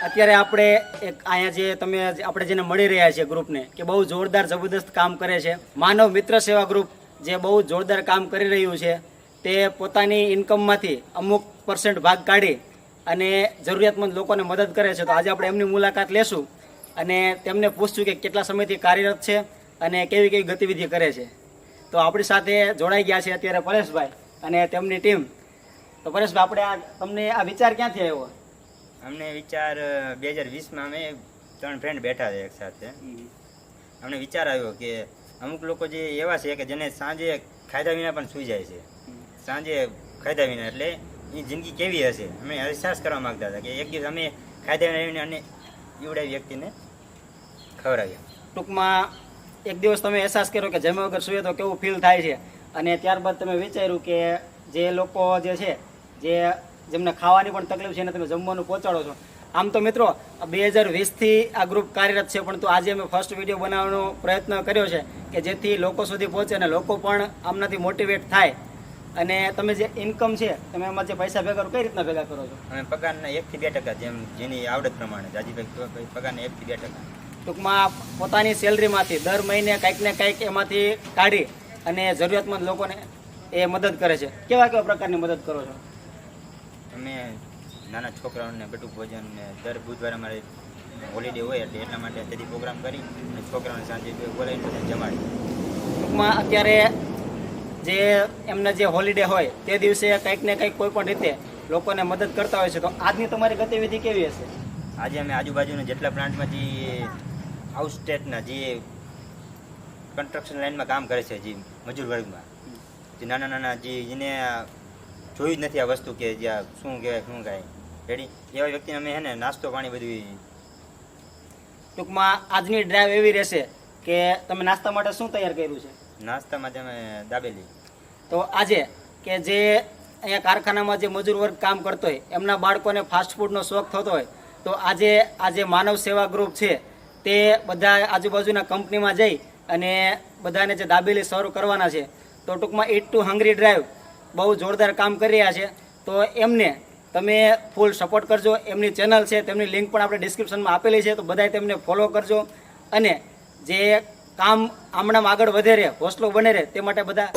અત્યારે આપણે એક અહીંયા જે તમે આપણે જેને મળી રહ્યા છીએ ગ્રુપને કે બહુ જોરદાર જબરદસ્ત કામ કરે છે, માનવ મિત્ર સેવા ગ્રુપ જે બહુ જોરદાર કામ કરી રહ્યું છે, તે પોતાની ઇન્કમમાંથી અમુક % ભાગ કાઢી અને જરૂરિયાતમંદ લોકોને મદદ કરે છે. તો આજે આપણે એમની મુલાકાત લેશું અને તેમને પૂછશું કે કેટલા સમયથી કાર્યરત છે અને કેવી કેવી ગતિવિધિ કરે છે. તો આપણી સાથે જોડાઈ ગયા છે અત્યારે પરેશભાઈ અને તેમની ટીમ. તો પરેશભાઈ, આપણે તમને આ વિચાર ક્યાંથી આવ્યો? અમને વિચાર 2020માં અમે 3 ફ્રેન્ડ બેઠા હતા એક સાથે. અમને વિચાર આવ્યો કે અમુક લોકો જે એવા છે કે જેને સાંજે ખાધા વિના પણ સૂઈ જાય છે, સાંજે ખાધા વિના, એટલે એ જિંદગી કેવી હશે અમે અહેસાસ કરવા માગતા હતા કે એક દિવસ અમે ખાધા વિના અને એવડા વ્યક્તિને ખવડાવ્યા. ટૂંકમાં એક દિવસ તમે અહેસાસ કર્યો કે જમ્યા વગર સૂએ તો કેવું ફીલ થાય છે, અને ત્યારબાદ તમે વિચાર્યું કે જે લોકો જે છે જેમને ખાવાની પણ તકલીફ છે એને તમે જમવાનું પહોંચાડો છો. આમ તો મિત્રો 2020થી આ ગ્રુપ કાર્યરત છે, પણ તો આજે અમે ફર્સ્ટ વિડીયો બનાવવાનો પ્રયત્ન કર્યો છે કે જેથી લોકો સુધી પહોંચે અને લોકો પણ આમનાથી મોટિવેટ થાય. અને તમે જે ઇન્કમ છે તમે એમાં જે પૈસા ભેગા કરો, કઈ રીતના ભેગા કરો છો? અમે પગારના 1 થી 2% જેમ જેની આવડત પ્રમાણે. જાજીભાઈ પગારના 1 થી 2%. ટૂંકમાં પોતાની સેલરીમાંથી દર મહિને કંઈક ને કંઈક એમાંથી કાઢી અને જરૂરિયાતમંદ લોકોને એ મદદ કરે છે. કેવા કેવા પ્રકારની મદદ કરો છો? અમે નાના છોકરાઓને બટુક ભોજન ને દર બુધવારે અમારે હોલિડે હોય એટલે એટલા માટે તેથી પ્રોગ્રામ કરી અને છોકરાઓને સાંજે બોલાવીને જમાડી. ટૂંકમાં અત્યારે જે એમના જે હોલિડે હોય તે દિવસે કંઈક ને કંઈક કોઈ પણ રીતે લોકોને મદદ કરતા હોય છે. તો આજની તમારી ગતિવિધિ કેવી હશે? આજે અમે આજુબાજુના જેટલા પ્લાન્ટમાં જે આઉટ સ્ટેટના જે કન્સ્ટ્રક્શન લાઇનમાં કામ કરે છે, જે મજૂર વર્ગમાં, જે નાના નાના જે જેને જોયું જ નથી આ વસ્તુ કે જ્યાં શું કહેવાય શું કાંઈ રેડી, એવા વ્યક્તિને અમે છે ને નાસ્તો પાણી બધું. ટૂંકમાં આજની ડ્રાઈવ એવી રહેશે કે તમે નાસ્તા માટે શું તૈયાર કર્યું છે? નાસ્તામાં તમે દાબેલી. તો આજે કે જે અહીંયા કારખાનામાં જે મજૂર વર્ગ કામ કરતો હોય એમના બાળકોને ફાસ્ટ ફૂડનો શોખ થતો હોય, તો આજે માનવ સેવા ગ્રુપ છે તે બધા આજુબાજુના કંપનીમાં જઈ અને બધાને જે દાબેલી સર્વ કરવાના છે. તો ટૂંકમાં ઈટ ટુ હંગ્રી ડ્રાઈવ બહુ જોરદાર કામ કરી રહ્યા છે. તો એમને તમે ફૂલ સપોર્ટ કરજો. એમની ચેનલ છે તેમની લિંક પણ આપણે ડિસ્ક્રિપ્શનમાં આપેલી છે, તો બધાએ તેમને ફોલો કરજો અને જે કામ આમણામ આગળ વધે રહે, હોસલો બને રહે, તે માટે બધા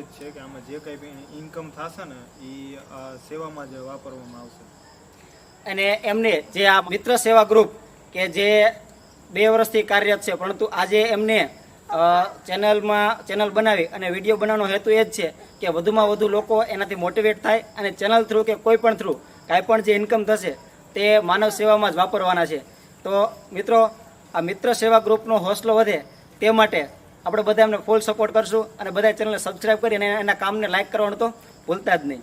જ છે કે આમાં જે કંઈ બી ઇન્કમ થશે ને એ સેવામાં જ વાપરવામાં આવશે. અને એમને જે આ મિત્ર સેવા ગ્રુપ કે જે 2 વર્ષથી કાર્યરત છે, પરંતુ આજે એમને ચેનલ બનાવી અને વિડીયો બનાવવાનો હેતુ એ જ છે કે વધુમાં વધુ લોકો એનાથી મોટિવેટ થાય અને ચેનલ થ્રુ કે કોઈ પણ થ્રુ કાંઈ પણ જે ઇન્કમ થશે તે માનવ સેવામાં જ વાપરવાના છે. તો મિત્રો, આ મિત્ર સેવા ગ્રુપનો હોસલો વધે તે માટે આપણે બધા એમને ફૂલ સપોર્ટ કરશું અને બધા ચેનલને સબસ્ક્રાઈબ કરી અને એના કામને લાઈક કરવાનું તો ભૂલતા જ નહીં.